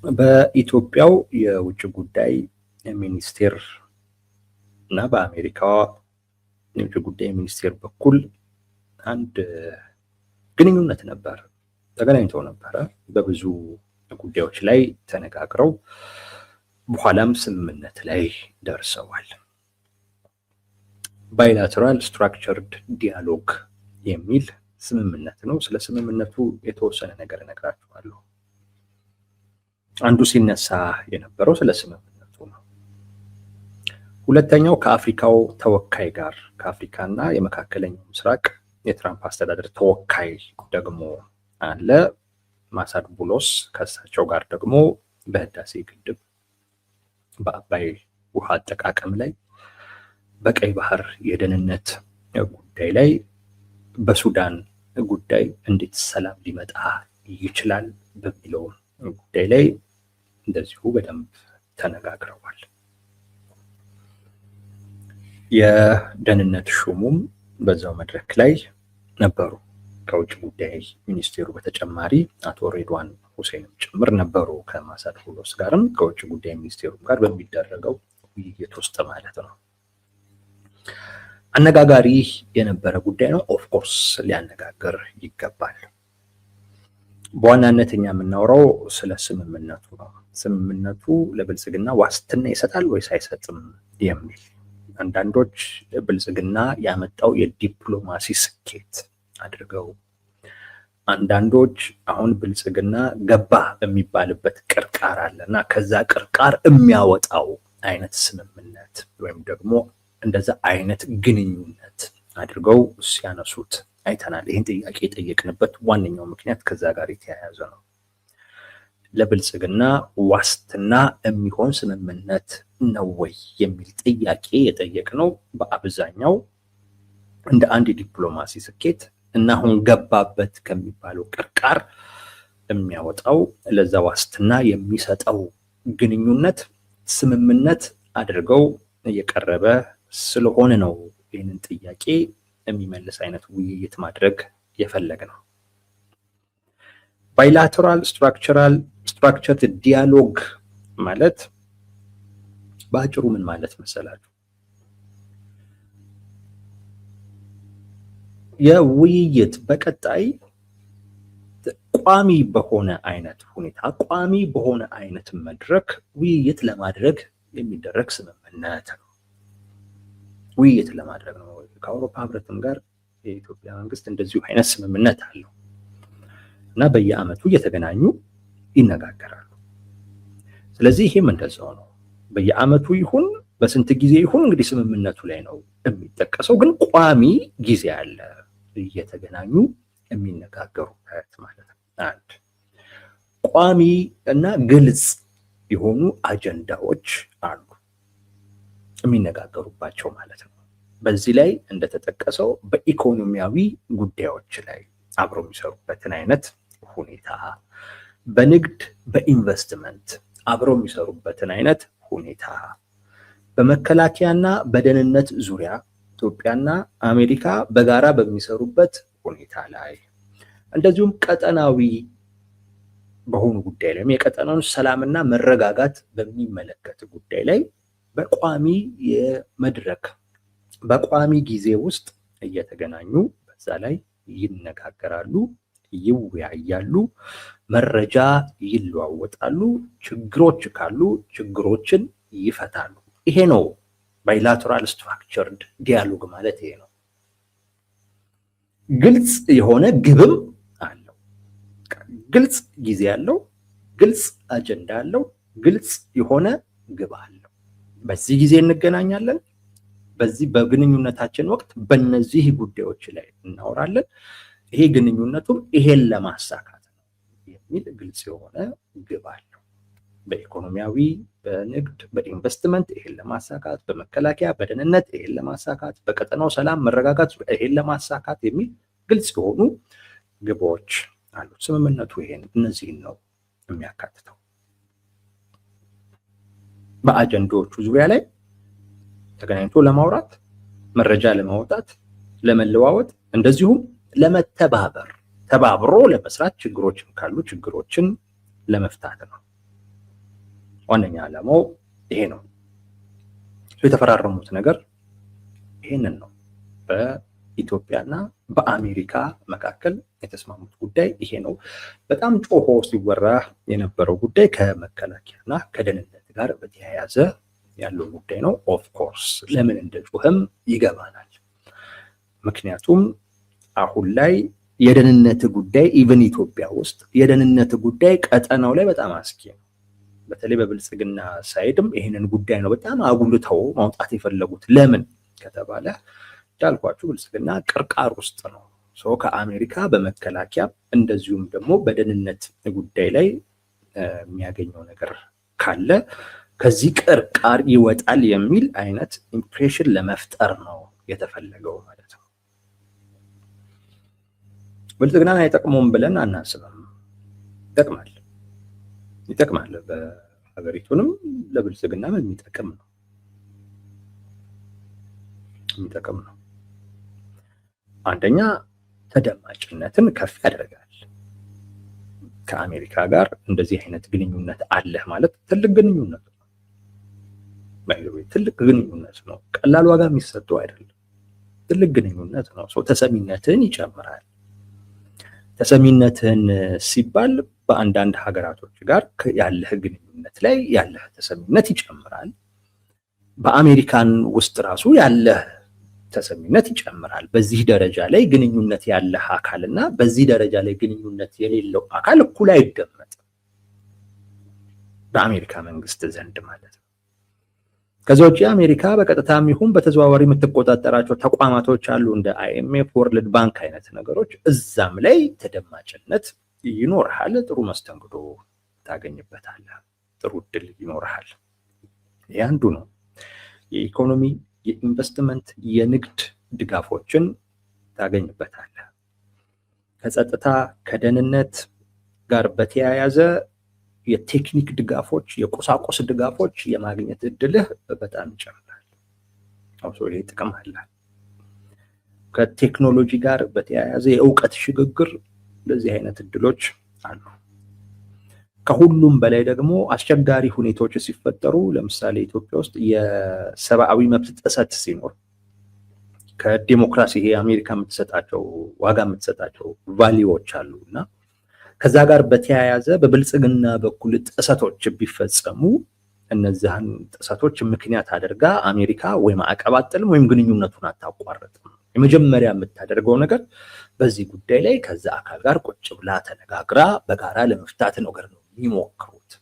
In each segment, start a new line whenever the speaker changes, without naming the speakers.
በኢትዮጵያው የውጭ ጉዳይ ሚኒስቴር እና በአሜሪካ የውጭ ጉዳይ ሚኒስቴር በኩል አንድ ግንኙነት ነበር። ተገናኝተው ነበረ። በብዙ ጉዳዮች ላይ ተነጋግረው በኋላም ስምምነት ላይ ደርሰዋል። ባይላተራል ስትራክቸርድ ዲያሎግ የሚል ስምምነት ነው። ስለ ስምምነቱ የተወሰነ ነገር እነግራችኋለሁ። አንዱ ሲነሳ የነበረው ስለ ስምምነቱ ነው። ሁለተኛው ከአፍሪካው ተወካይ ጋር ከአፍሪካና የመካከለኛው ምስራቅ የትራምፕ አስተዳደር ተወካይ ደግሞ አለ ማሳድ ቡሎስ። ከእሳቸው ጋር ደግሞ በህዳሴ ግድብ፣ በአባይ ውሃ አጠቃቀም ላይ፣ በቀይ ባህር የደህንነት ጉዳይ ላይ፣ በሱዳን ጉዳይ እንዴት ሰላም ሊመጣ ይችላል በሚለው ጉዳይ ላይ እንደዚሁ በደንብ ተነጋግረዋል። የደህንነት ሹሙም በዛው መድረክ ላይ ነበሩ። ከውጭ ጉዳይ ሚኒስቴሩ በተጨማሪ አቶ ሬድዋን ሁሴንም ጭምር ነበሩ። ከማሳድ ቡሎስ ጋርም ከውጭ ጉዳይ ሚኒስቴሩ ጋር በሚደረገው ውይይት ውስጥ ማለት ነው። አነጋጋሪ የነበረ ጉዳይ ነው። ኦፍኮርስ ሊያነጋግር ይገባል። በዋናነት እኛ የምናወራው ስለ ስምምነቱ ነው። ስምምነቱ ለብልጽግና ዋስትና ይሰጣል ወይስ አይሰጥም የሚል። አንዳንዶች ብልጽግና ያመጣው የዲፕሎማሲ ስኬት አድርገው፣ አንዳንዶች አሁን ብልጽግና ገባ በሚባልበት ቅርቃር አለ እና ከዛ ቅርቃር የሚያወጣው አይነት ስምምነት ወይም ደግሞ እንደዛ አይነት ግንኙነት አድርገው ሲያነሱት አይተናል። ይህን ጥያቄ የጠየቅንበት ዋነኛው ምክንያት ከዛ ጋር የተያያዘ ነው። ለብልጽግና ዋስትና የሚሆን ስምምነት ነው ወይ የሚል ጥያቄ የጠየቅነው በአብዛኛው እንደ አንድ የዲፕሎማሲ ስኬት እና አሁን ገባበት ከሚባለው ቅርቃር የሚያወጣው ለዛ ዋስትና የሚሰጠው ግንኙነት ስምምነት አድርገው እየቀረበ ስለሆነ ነው ይህንን ጥያቄ የሚመልስ አይነት ውይይት ማድረግ የፈለግ ነው። ባይላተራል ስትራክቸርድ ዲያሎግ ማለት በአጭሩ ምን ማለት መሰላችሁ? የውይይት በቀጣይ ቋሚ በሆነ አይነት ሁኔታ ቋሚ በሆነ አይነት መድረክ ውይይት ለማድረግ የሚደረግ ስምምነት ነው። ውይይት ለማድረግ ነው። ከአውሮፓ ህብረትም ጋር የኢትዮጵያ መንግስት እንደዚሁ አይነት ስምምነት አለው እና በየአመቱ እየተገናኙ ይነጋገራሉ። ስለዚህ ይህም እንደዛው ነው። በየአመቱ ይሁን በስንት ጊዜ ይሁን እንግዲህ ስምምነቱ ላይ ነው የሚጠቀሰው፣ ግን ቋሚ ጊዜ አለ እየተገናኙ የሚነጋገሩበት ማለት ነው። አንድ ቋሚ እና ግልጽ የሆኑ አጀንዳዎች አሉ የሚነጋገሩባቸው ማለት ነው። በዚህ ላይ እንደተጠቀሰው በኢኮኖሚያዊ ጉዳዮች ላይ አብረው የሚሰሩበትን አይነት ሁኔታ፣ በንግድ በኢንቨስትመንት አብረው የሚሰሩበትን አይነት ሁኔታ፣ በመከላከያና በደህንነት ዙሪያ ኢትዮጵያና አሜሪካ በጋራ በሚሰሩበት ሁኔታ ላይ፣ እንደዚሁም ቀጠናዊ በሆኑ ጉዳይ ላይ የቀጠናውን ሰላምና መረጋጋት በሚመለከት ጉዳይ ላይ በቋሚ የመድረክ በቋሚ ጊዜ ውስጥ እየተገናኙ በዛ ላይ ይነጋገራሉ፣ ይወያያሉ፣ መረጃ ይለዋወጣሉ፣ ችግሮች ካሉ ችግሮችን ይፈታሉ። ይሄ ነው ባይላተራል ስትራክቸርድ ዲያሎግ ማለት ይሄ ነው። ግልጽ የሆነ ግብም አለው። ግልጽ ጊዜ አለው፣ ግልጽ አጀንዳ አለው፣ ግልጽ የሆነ ግብ አለው። በዚህ ጊዜ እንገናኛለን፣ በዚህ በግንኙነታችን ወቅት በእነዚህ ጉዳዮች ላይ እናወራለን፣ ይሄ ግንኙነቱም ይሄን ለማሳካት ነው የሚል ግልጽ የሆነ ግብ አለው። በኢኮኖሚያዊ፣ በንግድ፣ በኢንቨስትመንት ይሄን ለማሳካት፣ በመከላከያ፣ በደህንነት ይሄን ለማሳካት፣ በቀጠናው ሰላም መረጋጋት ይሄን ለማሳካት የሚል ግልጽ የሆኑ ግቦች አሉት። ስምምነቱ ይሄን እነዚህን ነው የሚያካትተው። በአጀንዳዎቹ ዙሪያ ላይ ተገናኝቶ ለማውራት፣ መረጃ ለማውጣት፣ ለመለዋወጥ፣ እንደዚሁም ለመተባበር ተባብሮ ለመስራት ችግሮችን ካሉ ችግሮችን ለመፍታት ነው። ዋነኛ ዓላማው ይሄ ነው። የተፈራረሙት ነገር ይሄንን ነው። በኢትዮጵያና በአሜሪካ መካከል የተስማሙት ጉዳይ ይሄ ነው። በጣም ጮሆ ሲወራ የነበረው ጉዳይ ከመከላከያና ከደህንነት ጋር በተያያዘ ያለው ጉዳይ ነው። ኦፍ ኮርስ ለምን እንደጮህም ይገባናል። ምክንያቱም አሁን ላይ የደህንነት ጉዳይ ኢቨን ኢትዮጵያ ውስጥ የደህንነት ጉዳይ ቀጠናው ላይ በጣም አስጊ ነው። በተለይ በብልጽግና ሳይድም ይህንን ጉዳይ ነው በጣም አጉልተው ማውጣት የፈለጉት። ለምን ከተባለ እንዳልኳችሁ ብልጽግና ቅርቃር ውስጥ ነው። ከአሜሪካ በመከላከያ እንደዚሁም ደግሞ በደህንነት ጉዳይ ላይ የሚያገኘው ነገር ካለ ከዚህ ቅርቃር ይወጣል የሚል አይነት ኢምፕሬሽን ለመፍጠር ነው የተፈለገው ማለት ነው። ብልጽግናን አይጠቅሙም ብለን አናስብም። ይጠቅማል። በሀገሪቱንም ለብልጽግናም የሚጠቅም ነው። አንደኛ ተደማጭነትን ከፍ ያደርጋል። ከአሜሪካ ጋር እንደዚህ አይነት ግንኙነት አለህ ማለት ትልቅ ግንኙነት ነው። ትልቅ ግንኙነት ነው። ቀላል ዋጋ የሚሰጠው አይደለም። ትልቅ ግንኙነት ነው። ተሰሚነትን ይጨምራል። ተሰሚነትን ሲባል በአንዳንድ ሀገራቶች ጋር ያለህ ግንኙነት ላይ ያለህ ተሰሚነት ይጨምራል። በአሜሪካን ውስጥ ራሱ ያለህ ተሰሚነት ይጨምራል። በዚህ ደረጃ ላይ ግንኙነት ያለህ አካልና በዚህ ደረጃ ላይ ግንኙነት የሌለው አካል እኩል አይደመጥም በአሜሪካ መንግስት ዘንድ ማለት ነው። ከዛ ውጪ አሜሪካ በቀጥታም ይሁን በተዘዋዋሪ የምትቆጣጠራቸው ተቋማቶች አሉ እንደ IMF፣ ወርልድ ባንክ አይነት ነገሮች። እዛም ላይ ተደማጭነት ይኖርሃል። ጥሩ መስተንግዶ ታገኝበታለህ። ጥሩ እድል ይኖርሃል። ይህ አንዱ ነው። የኢኮኖሚ፣ የኢንቨስትመንት፣ የንግድ ድጋፎችን ታገኝበታለህ። ከጸጥታ ከደህንነት ጋር በተያያዘ የቴክኒክ ድጋፎች፣ የቁሳቁስ ድጋፎች የማግኘት እድልህ በጣም ይጨምራል። ይሄ ጥቅም አለ። ከቴክኖሎጂ ጋር በተያያዘ የእውቀት ሽግግር እንደዚህ አይነት እድሎች አሉ። ከሁሉም በላይ ደግሞ አስቸጋሪ ሁኔታዎች ሲፈጠሩ ለምሳሌ ኢትዮጵያ ውስጥ የሰብአዊ መብት ጥሰት ሲኖር ከዲሞክራሲ ይሄ አሜሪካ የምትሰጣቸው ዋጋ የምትሰጣቸው ቫሊዎች አሉና ከዛ ጋር በተያያዘ በብልጽግና በኩል ጥሰቶች ቢፈጸሙ እነዚህን ጥሰቶች ምክንያት አድርጋ አሜሪካ ወይ ማዕቀብ አጥልም ወይም ግንኙነቱን አታቋርጥም። የመጀመሪያ የምታደርገው ነገር በዚህ ጉዳይ ላይ ከዛ አካል ጋር ቁጭ ብላ ተነጋግራ በጋራ ለመፍታት ነገር ነው የሚሞክሩት።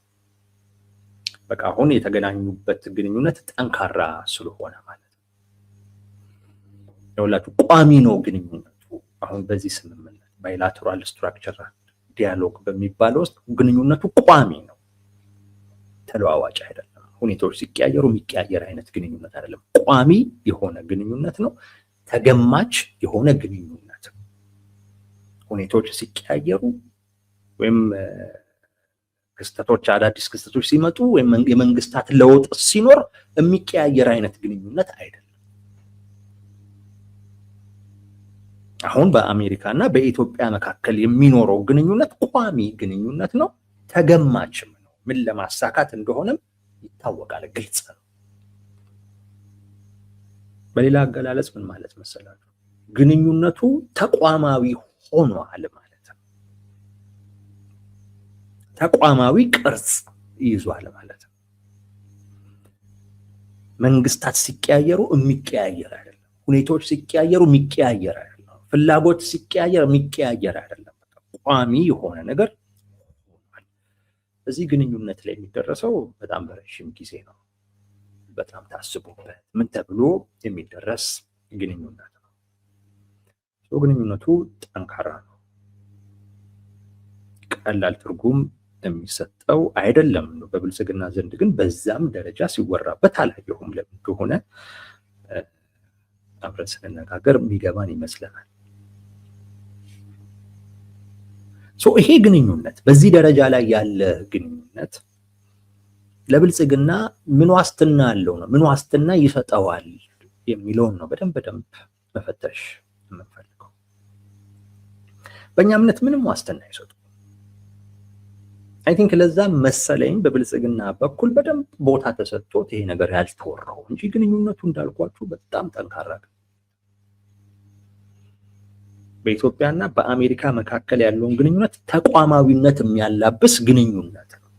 በቃ አሁን የተገናኙበት ግንኙነት ጠንካራ ስለሆነ ማለት ነው። የሁላችሁ ቋሚ ነው ግንኙነቱ። አሁን በዚህ ስምምነት ባይላተራል ስትራክቸር ዲያሎግ በሚባለው ውስጥ ግንኙነቱ ቋሚ ነው፣ ተለዋዋጭ አይደለም። ሁኔታዎች ሲቀያየሩ የሚቀያየር አይነት ግንኙነት አይደለም። ቋሚ የሆነ ግንኙነት ነው። ተገማች የሆነ ግንኙነት ነው። ሁኔታዎች ሲቀያየሩ ወይም ክስተቶች አዳዲስ ክስተቶች ሲመጡ ወይም የመንግስታት ለውጥ ሲኖር የሚቀያየር አይነት ግንኙነት አይደለም። አሁን በአሜሪካና በኢትዮጵያ መካከል የሚኖረው ግንኙነት ቋሚ ግንኙነት ነው። ተገማችም ነው። ምን ለማሳካት እንደሆነም ይታወቃል፣ ግልጽ ነው። በሌላ አገላለጽ ምን ማለት መሰላችሁ? ግንኙነቱ ተቋማዊ ሆኗል ማለት ነው። ተቋማዊ ቅርጽ ይዟል ማለት ነው። መንግስታት ሲቀያየሩ የሚቀያየር አይደለም። ሁኔታዎች ሲቀያየሩ የሚቀያየር አይደለም። ፍላጎት ሲቀያየር የሚቀያየር አይደለም። ቋሚ የሆነ ነገር ሆኗል። እዚህ ግንኙነት ላይ የሚደረሰው በጣም በረዥም ጊዜ ነው። በጣም ታስቦበት ምን ተብሎ የሚደረስ ግንኙነት ነው። ግንኙነቱ ጠንካራ ነው። ቀላል ትርጉም የሚሰጠው አይደለም። በብልጽግና ዘንድ ግን በዛም ደረጃ ሲወራበት አላየሁም። ለምን እንደሆነ አብረን ስንነጋገር የሚገባን ይመስለናል። ይሄ ግንኙነት በዚህ ደረጃ ላይ ያለ ግንኙነት ለብልጽግና ምን ዋስትና አለው ነው? ምን ዋስትና ይሰጠዋል የሚለውን ነው በደንብ መፈተሽ የምንፈልገው። በእኛ እምነት ምንም ዋስትና አይሰጡ። አይ ቲንክ ለዛ መሰለኝ በብልጽግና በኩል በደንብ ቦታ ተሰጥቶት ይሄ ነገር ያልተወራው እንጂ ግንኙነቱ እንዳልኳችሁ በጣም ጠንካራ ነው። በኢትዮጵያና በአሜሪካ መካከል ያለውን ግንኙነት ተቋማዊነት የሚያላብስ ግንኙነት ነው።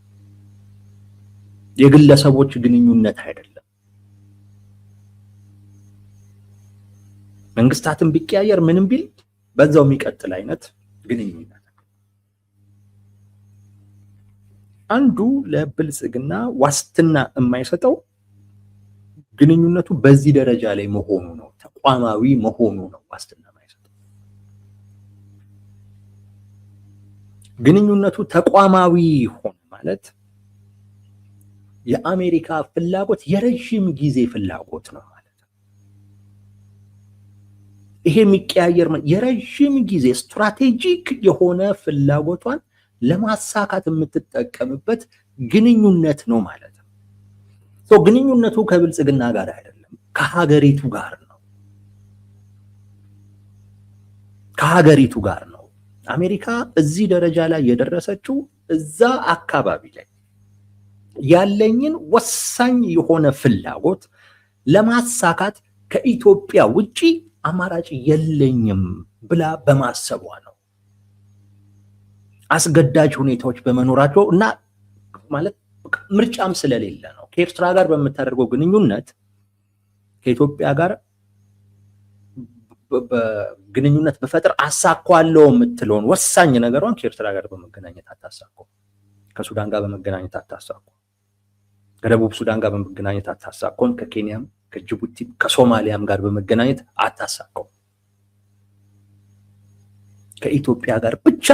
የግለሰቦች ግንኙነት አይደለም። መንግስታትን ቢቀያየር ምንም ቢል በዛው የሚቀጥል አይነት ግንኙነት። አንዱ ለብልጽግና ዋስትና የማይሰጠው ግንኙነቱ በዚህ ደረጃ ላይ መሆኑ ነው። ተቋማዊ መሆኑ ነው ዋስትና የማይሰጠው። ግንኙነቱ ተቋማዊ ሆነ ማለት የአሜሪካ ፍላጎት የረጅም ጊዜ ፍላጎት ነው ማለት ነው። ይሄ የሚቀያየር የረጅም ጊዜ ስትራቴጂክ የሆነ ፍላጎቷን ለማሳካት የምትጠቀምበት ግንኙነት ነው ማለት ነው። ግንኙነቱ ከብልጽግና ጋር አይደለም፣ ከሀገሪቱ ጋር ነው። ከሀገሪቱ ጋር ነው። አሜሪካ እዚህ ደረጃ ላይ የደረሰችው እዛ አካባቢ ላይ ያለኝን ወሳኝ የሆነ ፍላጎት ለማሳካት ከኢትዮጵያ ውጪ አማራጭ የለኝም ብላ በማሰቧ ነው። አስገዳጅ ሁኔታዎች በመኖራቸው እና ማለት ምርጫም ስለሌለ ነው። ከኤርትራ ጋር በምታደርገው ግንኙነት ከኢትዮጵያ ጋር በግንኙነት በፈጥር አሳኳለው የምትለውን ወሳኝ ነገሯን ከኤርትራ ጋር በመገናኘት አታሳኮ፣ ከሱዳን ጋር በመገናኘት አታሳኮ፣ ከደቡብ ሱዳን ጋር በመገናኘት አታሳኮን፣ ከኬንያም ከጅቡቲ ከሶማሊያም ጋር በመገናኘት አታሳኮ። ከኢትዮጵያ ጋር ብቻ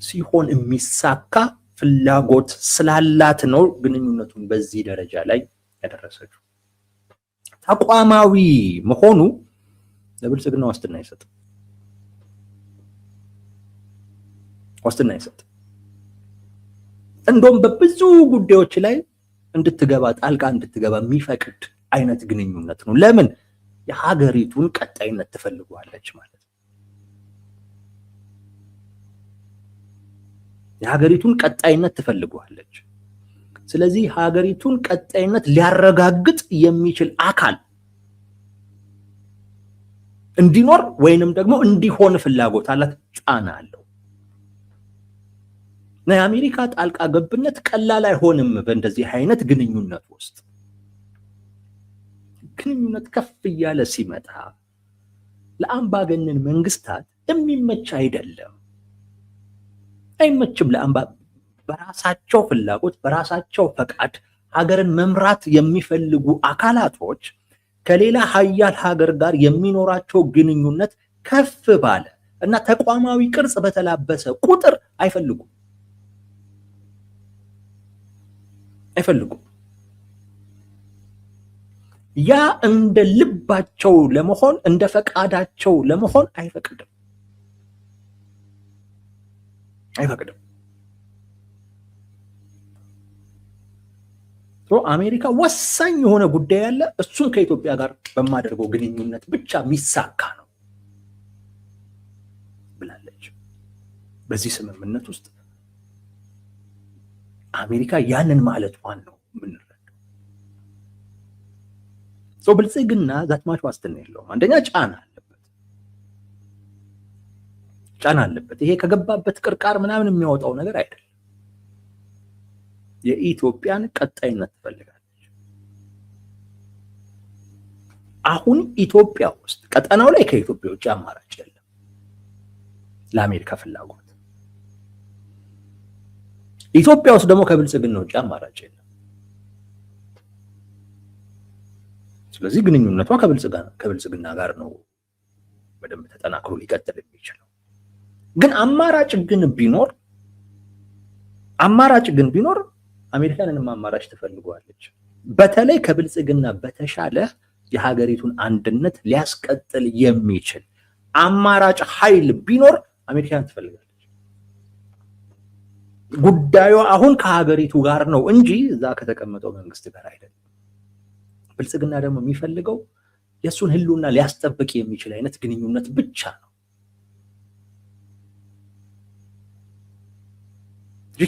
ሲሆን የሚሳካ ፍላጎት ስላላት ነው ግንኙነቱን በዚህ ደረጃ ላይ ያደረሰችው። ተቋማዊ መሆኑ ለብልጽግና ዋስትና አይሰጥም። ዋስትና አይሰጥም። እንደውም በብዙ ጉዳዮች ላይ እንድትገባ ጣልቃ እንድትገባ የሚፈቅድ አይነት ግንኙነት ነው። ለምን? የሀገሪቱን ቀጣይነት ትፈልጓለች ማለት ነው። የሀገሪቱን ቀጣይነት ትፈልጓለች። ስለዚህ ሀገሪቱን ቀጣይነት ሊያረጋግጥ የሚችል አካል እንዲኖር ወይንም ደግሞ እንዲሆን ፍላጎት አላት፣ ጫና አለው። የአሜሪካ ጣልቃ ገብነት ቀላል አይሆንም። በእንደዚህ አይነት ግንኙነት ውስጥ ግንኙነት ከፍ እያለ ሲመጣ ለአምባገነን መንግስታት የሚመች አይደለም፣ አይመችም። በራሳቸው ፍላጎት በራሳቸው ፈቃድ ሀገርን መምራት የሚፈልጉ አካላቶች ከሌላ ሀያል ሀገር ጋር የሚኖራቸው ግንኙነት ከፍ ባለ እና ተቋማዊ ቅርጽ በተላበሰ ቁጥር አይፈልጉም። ያ እንደ ልባቸው ለመሆን እንደ ፈቃዳቸው ለመሆን አይፈቅድም። አሜሪካ ወሳኝ የሆነ ጉዳይ ያለ እሱን ከኢትዮጵያ ጋር በማደርገው ግንኙነት ብቻ የሚሳካ ነው ብላለች። በዚህ ስምምነት ውስጥ አሜሪካ ያንን ማለቷን ነው የምንረዳው። ብልጽግና ዛትማች ዋስትና የለውም። አንደኛ ጫና አለበት። ይሄ ከገባበት ቅርቃር ምናምን የሚያወጣው ነገር አይደለም። የኢትዮጵያን ቀጣይነት ትፈልጋለች። አሁን ኢትዮጵያ ውስጥ ቀጠናው ላይ ከኢትዮጵያ ውጭ አማራጭ የለም ለአሜሪካ ፍላጎት። ኢትዮጵያ ውስጥ ደግሞ ከብልጽግና ውጭ አማራጭ የለም። ስለዚህ ግንኙነቷ ከብልጽግና ጋር ነው በደንብ ተጠናክሮ ሊቀጥል የሚችለው። ግን አማራጭ ግን ቢኖር አሜሪካንንም አማራጭ ትፈልገዋለች። በተለይ ከብልጽግና በተሻለ የሀገሪቱን አንድነት ሊያስቀጥል የሚችል አማራጭ ኃይል ቢኖር አሜሪካን ትፈልጋለች። ጉዳዩ አሁን ከሀገሪቱ ጋር ነው እንጂ እዛ ከተቀመጠው መንግስት ጋር አይደለም። ብልጽግና ደግሞ የሚፈልገው የእሱን ህልውና ሊያስጠብቅ የሚችል አይነት ግንኙነት ብቻ ነው።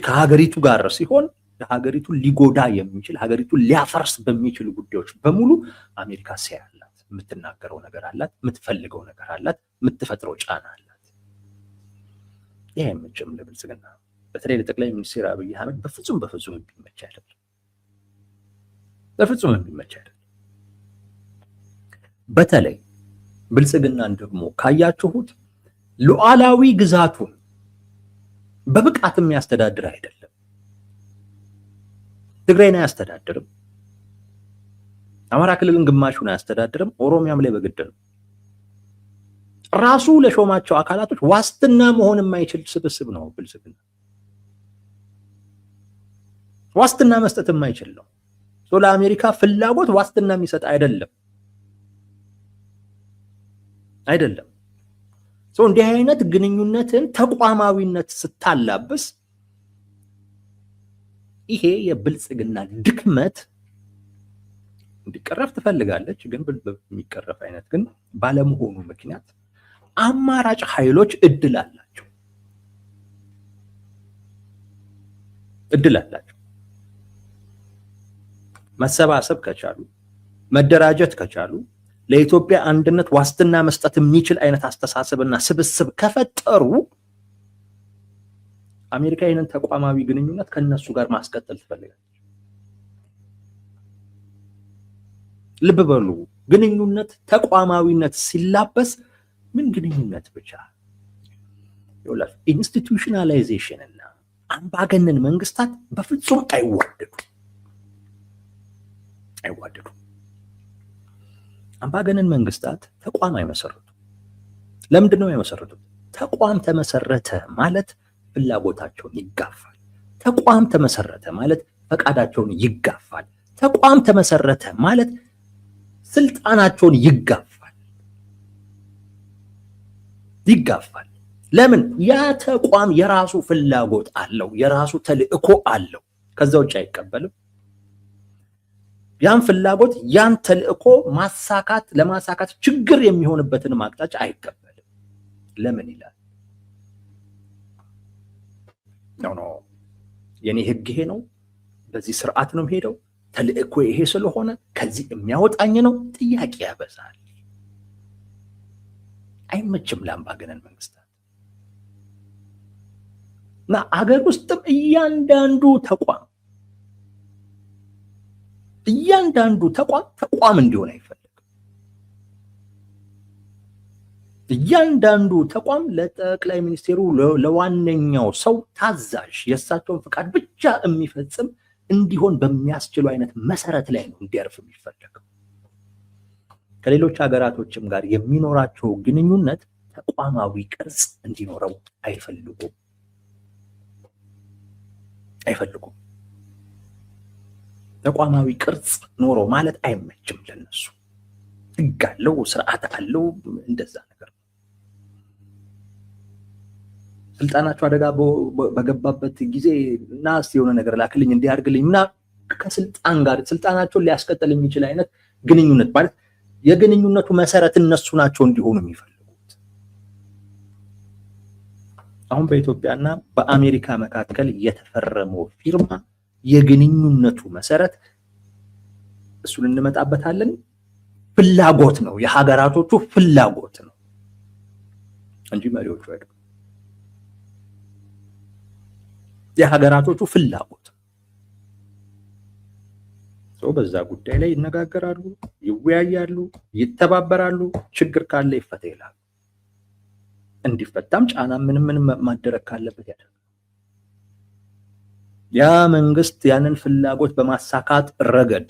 ከሀገሪቱ ጋር ሲሆን ሀገሪቱን ሊጎዳ የሚችል ሀገሪቱን ሊያፈርስ በሚችሉ ጉዳዮች በሙሉ አሜሪካ ሴ አላት፣ የምትናገረው ነገር አላት፣ የምትፈልገው ነገር አላት፣ የምትፈጥረው ጫና አላት። ይህ አይመችም ለብልጽግና፣ በተለይ ለጠቅላይ ሚኒስትር አብይ አህመድ በፍጹም የሚመች አይደለም። በፍጹም የሚመች አይደለም። በተለይ ብልጽግናን ደግሞ ካያችሁት ሉዓላዊ ግዛቱን በብቃት የሚያስተዳድር አይደለም። ትግራይን አያስተዳድርም፣ አማራ ክልልን ግማሹን አያስተዳድርም፣ ኦሮሚያም ላይ በግድ ነው። ራሱ ለሾማቸው አካላቶች ዋስትና መሆን የማይችል ስብስብ ነው ብልጽግና። ዋስትና መስጠት የማይችል ነው። ለአሜሪካ ፍላጎት ዋስትና የሚሰጥ አይደለም። እንዲህ አይነት ግንኙነትን ተቋማዊነት ስታላብስ ይሄ የብልጽግና ድክመት እንዲቀረፍ ትፈልጋለች። ግን የሚቀረፍ አይነት ግን ባለመሆኑ ምክንያት አማራጭ ኃይሎች እድል አላቸው። መሰባሰብ ከቻሉ፣ መደራጀት ከቻሉ፣ ለኢትዮጵያ አንድነት ዋስትና መስጠት የሚችል አይነት አስተሳሰብና ስብስብ ከፈጠሩ አሜሪካ ይህንን ተቋማዊ ግንኙነት ከነሱ ጋር ማስቀጠል ትፈልጋለች። ልብ በሉ፣ ግንኙነት ተቋማዊነት ሲላበስ ምን ግንኙነት ብቻ ይኸውላችሁ፣ ኢንስቲትዩሽናላይዜሽን እና አምባገነን መንግስታት በፍጹም አይዋደዱም። አምባገነን መንግስታት ተቋም አይመሰርቱም። ለምንድን ነው የመሰረቱት? ተቋም ተመሰረተ ማለት ፍላጎታቸውን ይጋፋል። ተቋም ተመሰረተ ማለት ፈቃዳቸውን ይጋፋል። ተቋም ተመሰረተ ማለት ስልጣናቸውን ይጋፋል። ለምን? ያ ተቋም የራሱ ፍላጎት አለው፣ የራሱ ተልእኮ አለው። ከዛ ውጭ አይቀበልም። ያን ፍላጎት ያን ተልእኮ ለማሳካት ችግር የሚሆንበትን አቅጣጫ አይቀበልም። ለምን ይላል? ኖ የኔ ህግ ይሄ ነው፣ በዚህ ስርዓት ነው ሄደው ተልእኮ ይሄ ስለሆነ ከዚህ የሚያወጣኝ ነው። ጥያቄ ያበዛል። አይመችም ለአምባገነን መንግስታት። እና አገር ውስጥም እያንዳንዱ ተቋም እንዲሆን አይፈልግም። እያንዳንዱ ተቋም ለጠቅላይ ሚኒስቴሩ ለዋነኛው ሰው ታዛዥ፣ የእሳቸውን ፍቃድ ብቻ የሚፈጽም እንዲሆን በሚያስችሉ አይነት መሰረት ላይ ነው እንዲያርፍ የሚፈለገው። ከሌሎች ሀገራቶችም ጋር የሚኖራቸው ግንኙነት ተቋማዊ ቅርጽ እንዲኖረው አይፈልጉም። ተቋማዊ ቅርጽ ኖሮ ማለት አይመችም ለነሱ። ህግ አለው፣ ስርዓት አለው፣ እንደዛ ነገር ነው። ስልጣናቸው አደጋ በገባበት ጊዜ ናስ የሆነ ነገር ላክልኝ እንዲያርግልኝ ምና ከስልጣን ጋር ስልጣናቸውን ሊያስቀጥል የሚችል አይነት ግንኙነት ማለት የግንኙነቱ መሰረት እነሱ ናቸው እንዲሆኑ የሚፈልጉት። አሁን በኢትዮጵያና በአሜሪካ መካከል የተፈረመው ፊርማ የግንኙነቱ መሰረት እሱን እንመጣበታለን። ፍላጎት ነው፣ የሀገራቶቹ ፍላጎት ነው እንጂ መሪዎቹ አይደሉም። የሀገራቶቹ ፍላጎት ሰው በዛ ጉዳይ ላይ ይነጋገራሉ፣ ይወያያሉ፣ ይተባበራሉ። ችግር ካለ ይፈታ ይላሉ። እንዲፈታም ጫና ምን ማደረግ ካለበት ያደርጋል። ያ መንግስት ያንን ፍላጎት በማሳካት ረገድ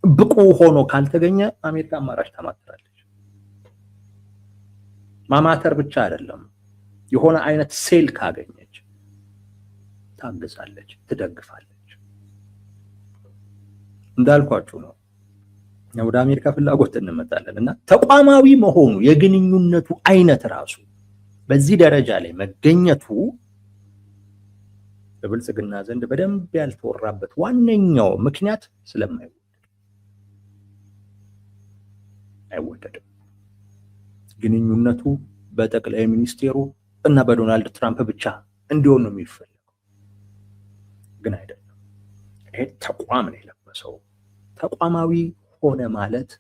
ብቁ ሆኖ ካልተገኘ አሜሪካ አማራጭ ታማትራለች። ማማተር ብቻ አይደለም፣ የሆነ አይነት ሴል ካገኘች ታግዛለች፣ ትደግፋለች። እንዳልኳችሁ ነው። ወደ አሜሪካ ፍላጎት እንመጣለን እና ተቋማዊ መሆኑ የግንኙነቱ አይነት ራሱ በዚህ ደረጃ ላይ መገኘቱ በብልጽግና ዘንድ በደንብ ያልተወራበት ዋነኛው ምክንያት አይወደድም። ግንኙነቱ በጠቅላይ ሚኒስቴሩ እና በዶናልድ ትራምፕ ብቻ እንዲሆን ነው የሚፈልገው። ግን አይደለም። ይሄ ተቋም ነው የለበሰው። ተቋማዊ ሆነ ማለት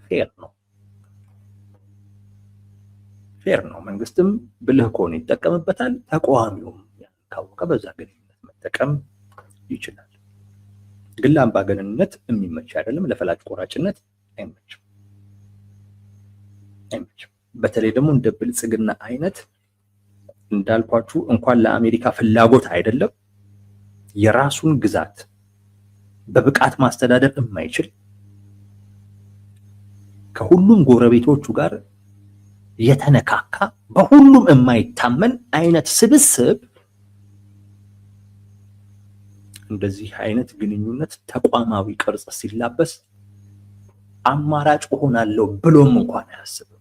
ፌር ነው። ፌር ነው። መንግስትም ብልህ ከሆነ ይጠቀምበታል። ተቃዋሚውም ካወቀ በዛ ግንኙነት መጠቀም ይችላል። ግን ለአምባገነንነት የሚመች አይደለም። ለፈላጭ ቆራጭነት አይመችም። በተለይ ደግሞ እንደ ብልጽግና አይነት እንዳልኳችሁ እንኳን ለአሜሪካ ፍላጎት አይደለም የራሱን ግዛት በብቃት ማስተዳደር የማይችል ከሁሉም ጎረቤቶቹ ጋር የተነካካ በሁሉም የማይታመን አይነት ስብስብ እንደዚህ አይነት ግንኙነት ተቋማዊ ቅርጽ ሲላበስ አማራጭ ሆናለሁ ብሎም እንኳን አያስብም።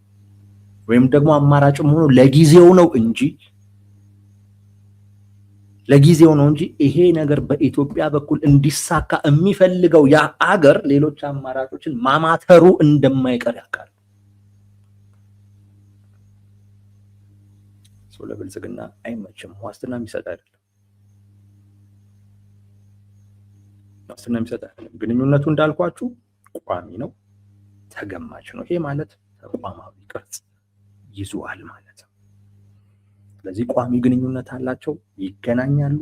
ወይም ደግሞ አማራጭም ሆኖ ለጊዜው ነው እንጂ ይሄ ነገር በኢትዮጵያ በኩል እንዲሳካ የሚፈልገው ያ አገር ሌሎች አማራጮችን ማማተሩ እንደማይቀር ያውቃል። ሰው ለብልጽግና አይመችም። ዋስትና የሚሰጥ አይደለም። ግንኙነቱ እንዳልኳችሁ ቋሚ ነው፣ ተገማች ነው። ይሄ ማለት ተቋማዊ ቅርጽ ይዟል ማለት ነው። ስለዚህ ቋሚ ግንኙነት አላቸው፣ ይገናኛሉ፣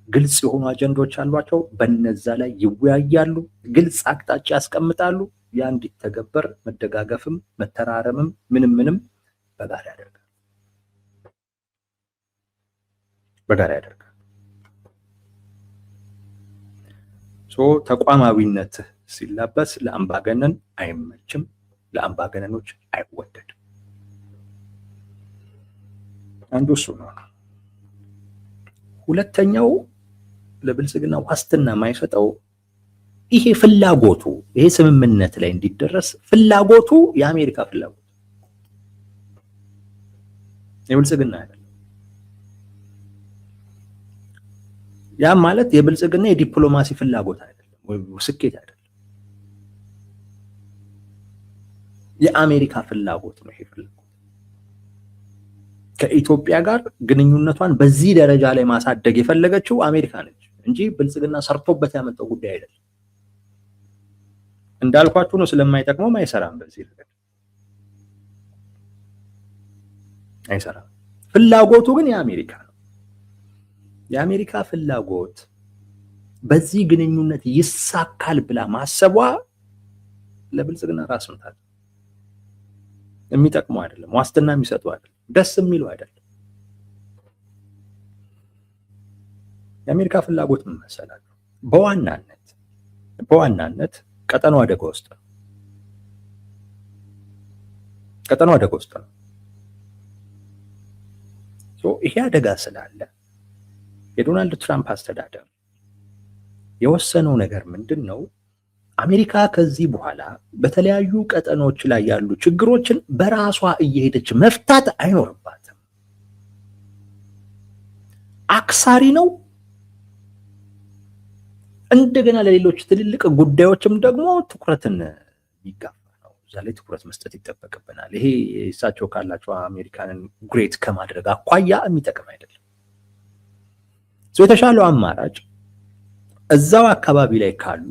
ግልጽ የሆኑ አጀንዳዎች አሏቸው፣ በነዛ ላይ ይወያያሉ፣ ግልጽ አቅጣጫ ያስቀምጣሉ። ያ እንዲተገበር መደጋገፍም መተራረምም ምንም በጋራ ያደርጋል። ተቋማዊነት ሲላበስ ለአምባገነን አይመችም፣ ለአምባገነኖች አይወደድም። አንዱ እሱ ነው። ሁለተኛው ለብልጽግና ዋስትና የማይሰጠው ይሄ ፍላጎቱ፣ ይሄ ስምምነት ላይ እንዲደረስ ፍላጎቱ የአሜሪካ ፍላጎት የብልጽግና አይደለም። ያ ማለት የብልጽግና የዲፕሎማሲ ፍላጎት አይደለም ወይ ስኬት አይደለም፣ የአሜሪካ ፍላጎት ነው። ይሄ ፍላጎት ከኢትዮጵያ ጋር ግንኙነቷን በዚህ ደረጃ ላይ ማሳደግ የፈለገችው አሜሪካ ነች እንጂ ብልጽግና ሰርቶበት ያመጣው ጉዳይ አይደለም። እንዳልኳችሁ ነው፣ ስለማይጠቅመው አይሰራም። በዚህ ነገር አይሰራም። ፍላጎቱ ግን የአሜሪካ ነው። የአሜሪካ ፍላጎት በዚህ ግንኙነት ይሳካል ብላ ማሰቧ ለብልጽግና ራስ ምታት የሚጠቅመው አይደለም፣ ዋስትና የሚሰጡ አይደለም፣ ደስ የሚለው አይደለም። የአሜሪካ ፍላጎት ምን መሰላችሁ? በዋናነት ቀጠናው አደጋ ውስጥ ነው። ይሄ አደጋ ስላለ የዶናልድ ትራምፕ አስተዳደር የወሰነው ነገር ምንድን ነው? አሜሪካ ከዚህ በኋላ በተለያዩ ቀጠናዎች ላይ ያሉ ችግሮችን በራሷ እየሄደች መፍታት አይኖርባትም። አክሳሪ ነው። እንደገና ለሌሎች ትልልቅ ጉዳዮችም ደግሞ ትኩረትን ይጋፋ ነው። እዛ ላይ ትኩረት መስጠት ይጠበቅብናል። ይሄ እሳቸው ካላቸው አሜሪካንን ግሬት ከማድረግ አኳያ የሚጠቅም አይደለም። የተሻለው አማራጭ እዛው አካባቢ ላይ ካሉ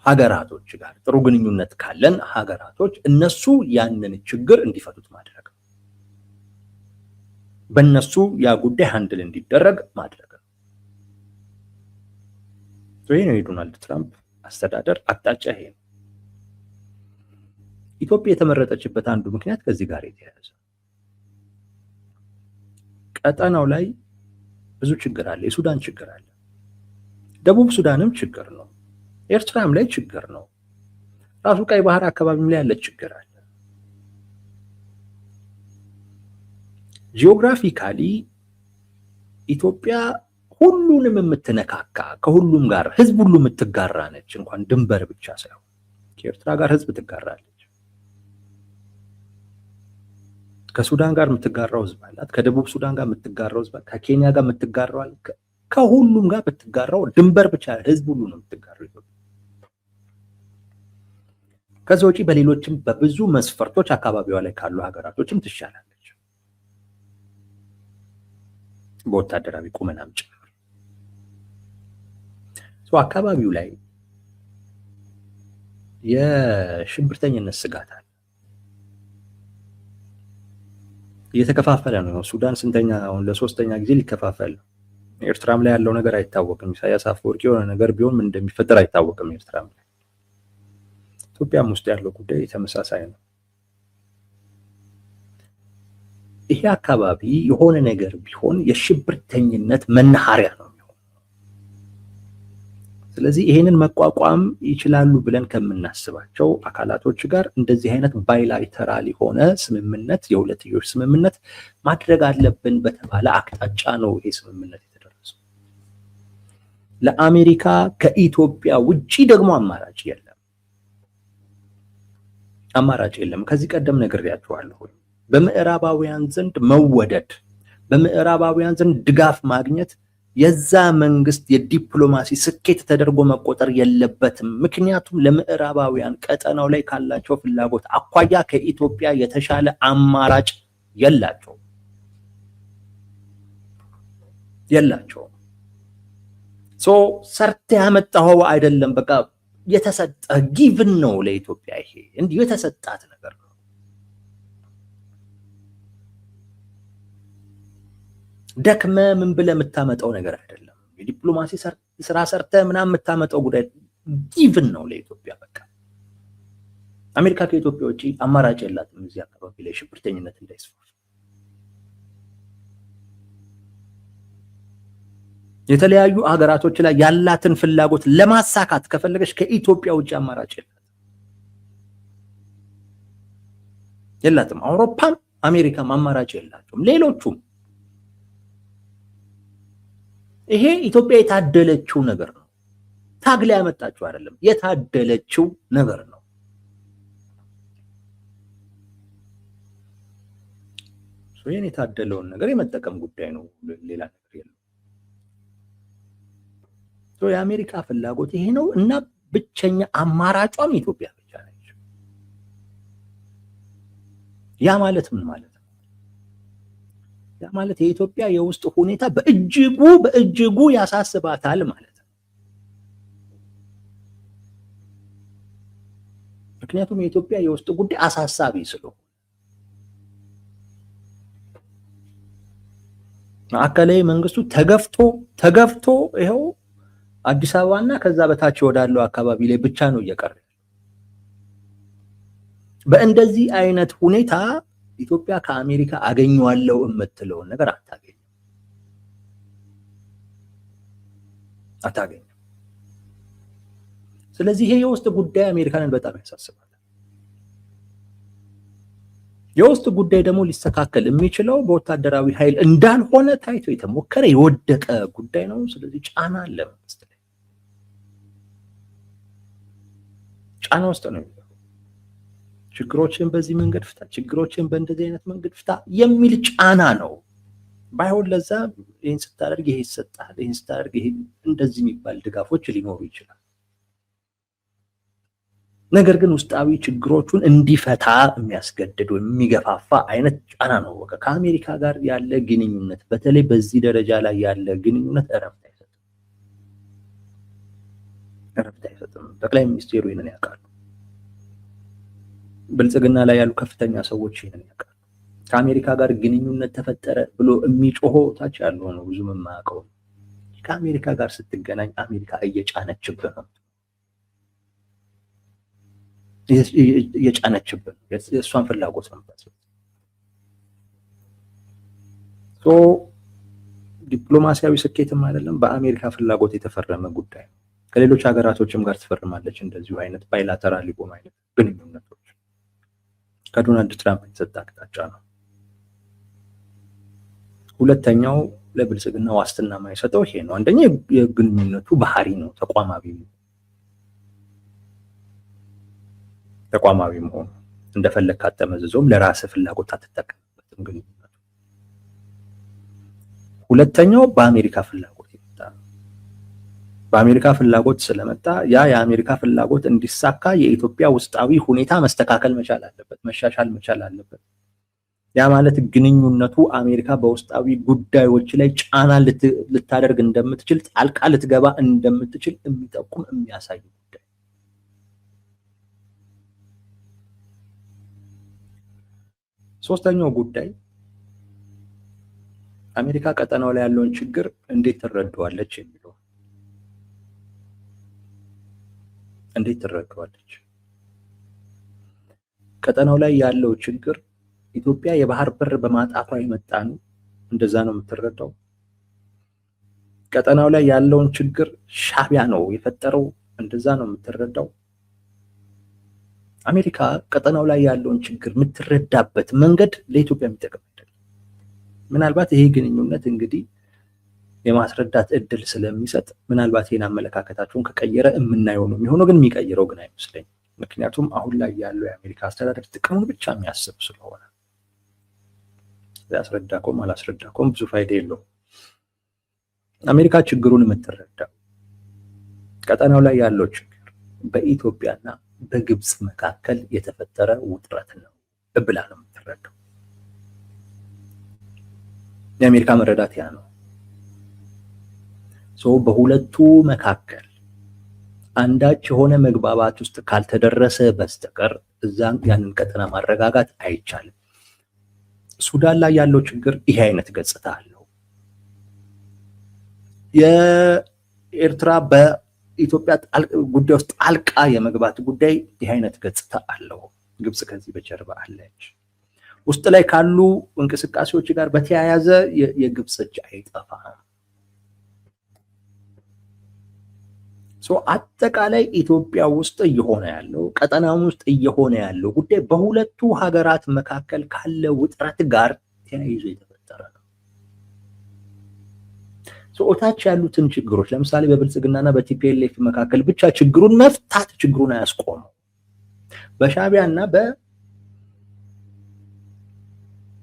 ሀገራቶች ጋር ጥሩ ግንኙነት ካለን ሀገራቶች እነሱ ያንን ችግር እንዲፈቱት ማድረግ ነው። በእነሱ ያ ጉዳይ ሃንድል እንዲደረግ ማድረግ ነው። ይሄ ነው የዶናልድ ትራምፕ አስተዳደር አቅጣጫ። ይሄ ነው። ኢትዮጵያ የተመረጠችበት አንዱ ምክንያት ከዚህ ጋር የተያያዘ ቀጠናው ላይ ብዙ ችግር አለ። የሱዳን ችግር አለ። ደቡብ ሱዳንም ችግር ነው። ኤርትራም ላይ ችግር ነው። ራሱ ቀይ ባህር አካባቢም ላይ ያለ ችግር አለ። ጂኦግራፊካሊ ኢትዮጵያ ሁሉንም የምትነካካ ከሁሉም ጋር ህዝብ ሁሉ የምትጋራ ነች። እንኳን ድንበር ብቻ ሳይሆን ከኤርትራ ጋር ህዝብ ትጋራለች። ከሱዳን ጋር የምትጋራው ህዝብ አላት። ከደቡብ ሱዳን ጋር የምትጋራው ህዝብ አላት። ከኬንያ ጋር የምትጋራው አለ። ከሁሉም ጋር የምትጋራው ድንበር ብቻ ህዝብ ሁሉ ነው የምትጋራው። ከዛ ውጪ በሌሎችም በብዙ መስፈርቶች አካባቢዋ ላይ ካሉ ሀገራቶችም ትሻላለች፣ በወታደራዊ ቁመናም ጭምር። አካባቢው ላይ የሽብርተኝነት ስጋት አለ። እየተከፋፈለ ነው። ሱዳን ስንተኛ አሁን ለሶስተኛ ጊዜ ሊከፋፈል ነው። ኤርትራም ላይ ያለው ነገር አይታወቅም። ኢሳያስ አፈወርቂ የሆነ ነገር ቢሆን ምን እንደሚፈጠር አይታወቅም ኤርትራም ላይ። ኢትዮጵያም ውስጥ ያለው ጉዳይ ተመሳሳይ ነው። ይሄ አካባቢ የሆነ ነገር ቢሆን የሽብርተኝነት መናኸሪያ ነው የሚሆነው። ስለዚህ ይሄንን መቋቋም ይችላሉ ብለን ከምናስባቸው አካላቶች ጋር እንደዚህ አይነት ባይላተራል የሆነ ስምምነት፣ የሁለትዮሽ ስምምነት ማድረግ አለብን በተባለ አቅጣጫ ነው ይሄ ስምምነት የተደረሰው። ለአሜሪካ ከኢትዮጵያ ውጪ ደግሞ አማራጭ የለም። ከዚህ ቀደም ነግሬያችኋለሁ። በምዕራባውያን ዘንድ መወደድ፣ በምዕራባውያን ዘንድ ድጋፍ ማግኘት የዛ መንግስት የዲፕሎማሲ ስኬት ተደርጎ መቆጠር የለበትም። ምክንያቱም ለምዕራባውያን ቀጠናው ላይ ካላቸው ፍላጎት አኳያ ከኢትዮጵያ የተሻለ አማራጭ የላቸውም። ሰርተ ያመጣው አይደለም፣ በቃ የተሰጠ ጊቭን ነው ለኢትዮጵያ። ይሄ እንዲሁ የተሰጣት ነገር ነው። ደክመ ምን ብለህ የምታመጣው ነገር አይደለም። የዲፕሎማሲ ስራ ሰርተ ምናምን የምታመጣው ጉዳይ ጊቭን ነው ለኢትዮጵያ። በቃ አሜሪካ ከኢትዮጵያ ውጪ አማራጭ የላትም እዚህ አካባቢ ላይ ሽብርተኝነት እንዳይስፋፋ። የተለያዩ ሀገራቶች ላይ ያላትን ፍላጎት ለማሳካት ከፈለገች ከኢትዮጵያ ውጪ አማራጭ የላትም። አውሮፓም አሜሪካም አማራጭ የላቸውም፣ ሌሎቹም። ይሄ ኢትዮጵያ የታደለችው ነገር ነው። ታግላ ያመጣችው አይደለም፣ የታደለችው ነገር ነው። ይሄን የታደለውን ነገር የመጠቀም ጉዳይ ነው፣ ሌላ ነገር የለም። የአሜሪካ ፍላጎት ይሄ ነው እና ብቸኛ አማራጯም ኢትዮጵያ ብቻ ነች። ያ ማለት ምን ማለት ነው? ያ ማለት የኢትዮጵያ የውስጥ ሁኔታ በእጅጉ ያሳስባታል ማለት ነው። ምክንያቱም የኢትዮጵያ የውስጥ ጉዳይ አሳሳቢ ስለሆነ ማዕከላዊ መንግስቱ ተገፍቶ ይኸው አዲስ አበባና ከዛ በታች ወዳለው አካባቢ ላይ ብቻ ነው እየቀረ። በእንደዚህ አይነት ሁኔታ ኢትዮጵያ ከአሜሪካ አገኘዋለሁ የምትለውን ነገር አታገኝም። ስለዚህ ይሄ የውስጥ ጉዳይ አሜሪካንን በጣም ያሳስባል። የውስጥ ጉዳይ ደግሞ ሊስተካከል የሚችለው በወታደራዊ ኃይል እንዳልሆነ ታይቶ የተሞከረ የወደቀ ጉዳይ ነው። ስለዚህ ጫና አለ መንግስት ላይ፣ ጫና ውስጥ ነው። ችግሮችን በዚህ መንገድ ፍታ፣ ችግሮችን በእንደዚህ አይነት መንገድ ፍታ የሚል ጫና ነው። ባይሆን ለዛ ይህን ስታደርግ ይሄ ይሰጣል፣ ይህን ስታደርግ ይሄ እንደዚህ የሚባል ድጋፎች ሊኖሩ ይችላል። ነገር ግን ውስጣዊ ችግሮቹን እንዲፈታ የሚያስገድድ የሚገፋፋ አይነት ጫና ነው። በቃ ከአሜሪካ ጋር ያለ ግንኙነት፣ በተለይ በዚህ ደረጃ ላይ ያለ ግንኙነት እረፍት አይሰጥም። ጠቅላይ ሚኒስትሩ ይህንን ያውቃሉ። ብልጽግና ላይ ያሉ ከፍተኛ ሰዎች ይህንን ያውቃሉ። ከአሜሪካ ጋር ግንኙነት ተፈጠረ ብሎ የሚጮኸው ታች ያለው ነው፣ ብዙም የማያውቀው። ከአሜሪካ ጋር ስትገናኝ አሜሪካ እየጫነችብህ ነው፣ እየጫነችብህ ነው። የእሷን ፍላጎት ነው የምታስበው። ዲፕሎማሲያዊ ስኬትም አይደለም፣ በአሜሪካ ፍላጎት የተፈረመ ጉዳይ ነው። ከሌሎች ሀገራቶችም ጋር ትፈርማለች እንደዚሁ አይነት ባይላተራል ሊቆም አይነት ግንኙነቶች። ከዶናልድ ትራምፕ የተሰጠ አቅጣጫ ነው። ሁለተኛው ለብልጽግና ዋስትና የማይሰጠው ይሄ ነው። አንደኛ የግንኙነቱ ባህሪ ነው፣ ተቋማዊ መሆኑ። እንደፈለግ ካጠመዝዞም ለራስ ፍላጎት አትጠቀምበትም ግንኙነቱ። ሁለተኛው በአሜሪካ ፍላጎት ይመጣ። በአሜሪካ ፍላጎት ስለመጣ ያ የአሜሪካ ፍላጎት እንዲሳካ የኢትዮጵያ ውስጣዊ ሁኔታ መስተካከል መቻል አለበት፣ መሻሻል መቻል አለበት። ያ ማለት ግንኙነቱ አሜሪካ በውስጣዊ ጉዳዮች ላይ ጫና ልታደርግ እንደምትችል ጣልቃ ልትገባ እንደምትችል የሚጠቁም የሚያሳይ ጉዳይ። ሶስተኛው ጉዳይ አሜሪካ ቀጠናው ላይ ያለውን ችግር እንዴት ትረዳዋለች የሚለው። እንዴት ትረዳዋለች? ቀጠናው ላይ ያለው ችግር ኢትዮጵያ የባህር በር በማጣቷ የመጣ ነው፣ እንደዛ ነው የምትረዳው። ቀጠናው ላይ ያለውን ችግር ሻዕቢያ ነው የፈጠረው፣ እንደዛ ነው የምትረዳው። አሜሪካ ቀጠናው ላይ ያለውን ችግር የምትረዳበት መንገድ ለኢትዮጵያ የሚጠቅም አይደለም። ምናልባት ይሄ ግንኙነት እንግዲህ የማስረዳት እድል ስለሚሰጥ ምናልባት ይሄን አመለካከታቸውን ከቀየረ የምናየው ነው የሚሆነው፣ ግን የሚቀይረው ግን አይመስለኝም። ምክንያቱም አሁን ላይ ያለው የአሜሪካ አስተዳደር ጥቅሙን ብቻ የሚያስብ ስለሆነ ያስረዳከውም አላስረዳከውም ብዙ ፋይዳ የለውም። አሜሪካ ችግሩን የምትረዳው ቀጠናው ላይ ያለው ችግር በኢትዮጵያና በግብፅ መካከል የተፈጠረ ውጥረት ነው ብላ ነው የምትረዳው። የአሜሪካ መረዳት ያ ነው። በሁለቱ መካከል አንዳች የሆነ መግባባት ውስጥ ካልተደረሰ በስተቀር እዛም ያንን ቀጠና ማረጋጋት አይቻልም። ሱዳን ላይ ያለው ችግር ይሄ አይነት ገጽታ አለው። የኤርትራ በኢትዮጵያ ጉዳይ ውስጥ ጣልቃ የመግባት ጉዳይ ይሄ አይነት ገጽታ አለው። ግብፅ ከዚህ በጀርባ አለች። ውስጥ ላይ ካሉ እንቅስቃሴዎች ጋር በተያያዘ የግብፅ እጅ አይጠፋም። አጠቃላይ ኢትዮጵያ ውስጥ እየሆነ ያለው ቀጠናው ውስጥ እየሆነ ያለው ጉዳይ በሁለቱ ሀገራት መካከል ካለ ውጥረት ጋር ተያይዞ የተፈጠረ ነው። እታች ያሉትን ችግሮች ለምሳሌ በብልጽግናና በቲፒኤልኤፍ መካከል ብቻ ችግሩን መፍታት ችግሩን አያስቆመው። በሻዕቢያና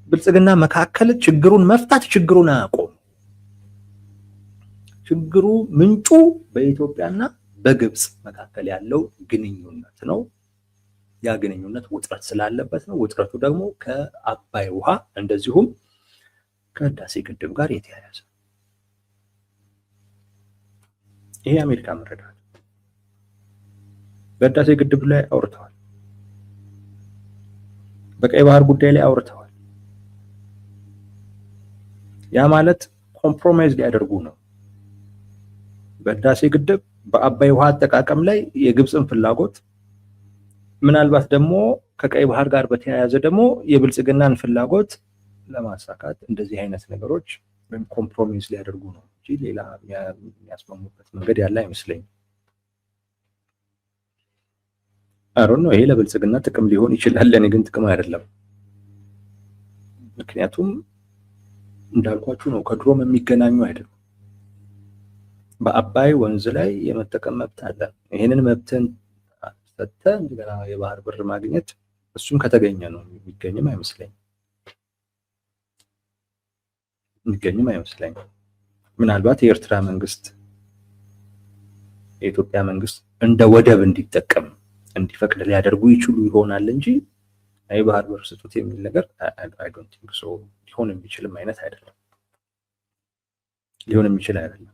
በብልጽግና መካከል ችግሩን መፍታት ችግሩን አያቆም። ችግሩ ምንጩ በኢትዮጵያና በግብፅ መካከል ያለው ግንኙነት ነው። ያ ግንኙነት ውጥረት ስላለበት ነው። ውጥረቱ ደግሞ ከአባይ ውሃ እንደዚሁም ከህዳሴ ግድብ ጋር የተያያዘ። ይሄ አሜሪካ መረዳት። በህዳሴ ግድብ ላይ አውርተዋል። በቀይ ባህር ጉዳይ ላይ አውርተዋል። ያ ማለት ኮምፕሮማይዝ ሊያደርጉ ነው። በህዳሴ ግድብ በአባይ ውሃ አጠቃቀም ላይ የግብፅን ፍላጎት ምናልባት ደግሞ ከቀይ ባህር ጋር በተያያዘ ደግሞ የብልጽግናን ፍላጎት ለማሳካት እንደዚህ አይነት ነገሮች ወይም ኮምፕሮሚስ ሊያደርጉ ነው እንጂ ሌላ የሚያስማሙበት መንገድ ያለ አይመስለኝም። አሮን ነው ይሄ ለብልጽግና ጥቅም ሊሆን ይችላል፣ ለኔ ግን ጥቅም አይደለም። ምክንያቱም እንዳልኳችሁ ነው፣ ከድሮም የሚገናኙ አይደለም። በአባይ ወንዝ ላይ የመጠቀም መብት አለ። ይሄንን መብትን ሰጥተህ እንደገና የባህር በር ማግኘት እሱም ከተገኘ ነው፣ የሚገኝም አይመስለኝም። ምናልባት የኤርትራ መንግስት የኢትዮጵያ መንግስት እንደ ወደብ እንዲጠቀም እንዲፈቅድ ሊያደርጉ ይችሉ ይሆናል እንጂ የባህር በር ስጡት የሚል ነገር አይ ዶንት ቲንክ ሶ ሊሆን የሚችልም አይነት አይደለም። ሊሆን የሚችል አይደለም።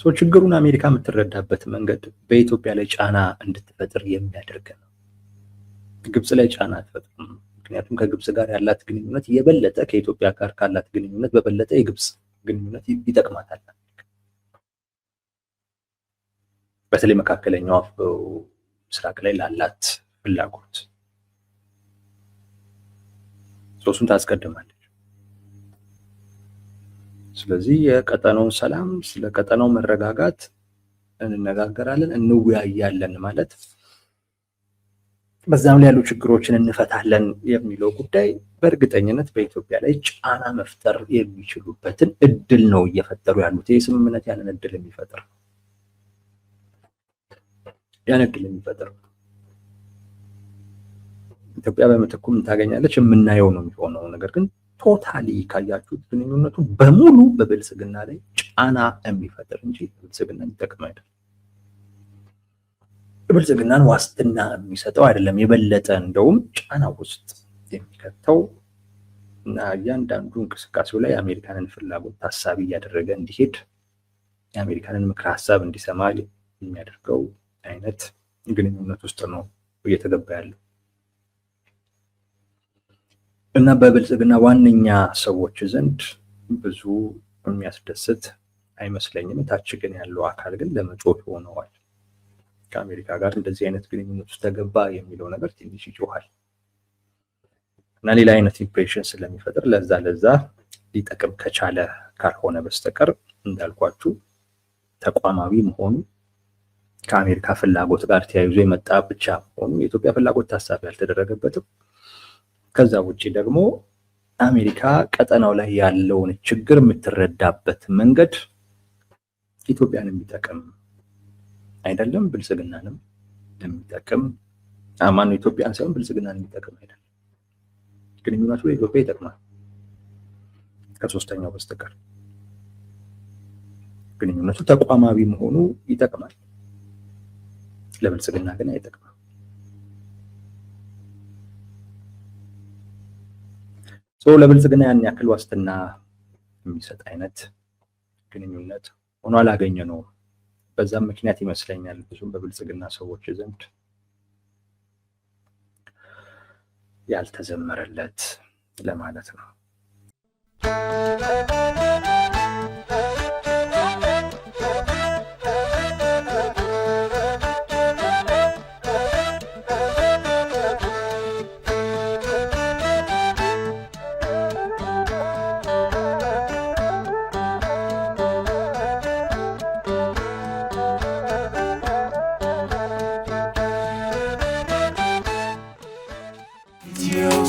ችግሩን አሜሪካ የምትረዳበት መንገድ በኢትዮጵያ ላይ ጫና እንድትፈጥር የሚያደርግ ነው። ግብፅ ላይ ጫና አትፈጥርም። ምክንያቱም ከግብፅ ጋር ያላት ግንኙነት የበለጠ ከኢትዮጵያ ጋር ካላት ግንኙነት በበለጠ የግብፅ ግንኙነት ይጠቅማታል። በተለይ መካከለኛው ምስራቅ ላይ ላላት ፍላጎት እሱን ታስቀድማለች። ስለዚህ የቀጠናውን ሰላም፣ ስለ ቀጠናው መረጋጋት እንነጋገራለን፣ እንወያያለን ማለት በዛም ላይ ያሉ ችግሮችን እንፈታለን የሚለው ጉዳይ በእርግጠኝነት በኢትዮጵያ ላይ ጫና መፍጠር የሚችሉበትን እድል ነው እየፈጠሩ ያሉት። ይህ ስምምነት ያንን እድል የሚፈጥር ኢትዮጵያ በምትኩም ታገኛለች፣ የምናየው ነው የሚሆነው። ነገር ግን ቶታሊ ካያችሁት ግንኙነቱ በሙሉ በብልጽግና ላይ ጫና የሚፈጥር እንጂ ብልጽግና የሚጠቅም አይደለም። ብልጽግናን ዋስትና የሚሰጠው አይደለም። የበለጠ እንደውም ጫና ውስጥ የሚከተው እና እያንዳንዱ እንቅስቃሴው ላይ የአሜሪካንን ፍላጎት ታሳቢ እያደረገ እንዲሄድ የአሜሪካንን ምክር ሀሳብ እንዲሰማ የሚያደርገው አይነት ግንኙነት ውስጥ ነው እየተገባ ያለው እና በብልጽግና ዋነኛ ሰዎች ዘንድ ብዙ የሚያስደስት አይመስለኝም። ታች ግን ያለው አካል ግን ለመጮህ ሆነዋል። ከአሜሪካ ጋር እንደዚህ አይነት ግንኙነት ውስጥ ተገባ የሚለው ነገር ትንሽ ይጮሃል እና ሌላ አይነት ኢምፕሬሽን ስለሚፈጥር ለዛ ሊጠቅም ከቻለ ካልሆነ በስተቀር እንዳልኳችሁ ተቋማዊ መሆኑ ከአሜሪካ ፍላጎት ጋር ተያይዞ የመጣ ብቻ መሆኑ የኢትዮጵያ ፍላጎት ታሳቢ ያልተደረገበትም፣ ከዛ ውጪ ደግሞ አሜሪካ ቀጠናው ላይ ያለውን ችግር የምትረዳበት መንገድ ኢትዮጵያን የሚጠቅም አይደለም፣ ብልጽግናንም የሚጠቅም ማነው ኢትዮጵያን ሳይሆን ብልጽግናን የሚጠቅም አይደለም። ግንኙነቱ ለኢትዮጵያ ይጠቅማል ከሶስተኛው በስተቀር። ግንኙነቱ ተቋማዊ መሆኑ ይጠቅማል፣ ለብልጽግና ግን አይጠቅምም። ለብልጽግና ያን ያክል ዋስትና የሚሰጥ አይነት ግንኙነት ሆኖ አላገኘ ነው። በዛም ምክንያት ይመስለኛል ብዙም በብልጽግና ሰዎች ዘንድ ያልተዘመረለት ለማለት ነው።
Yo,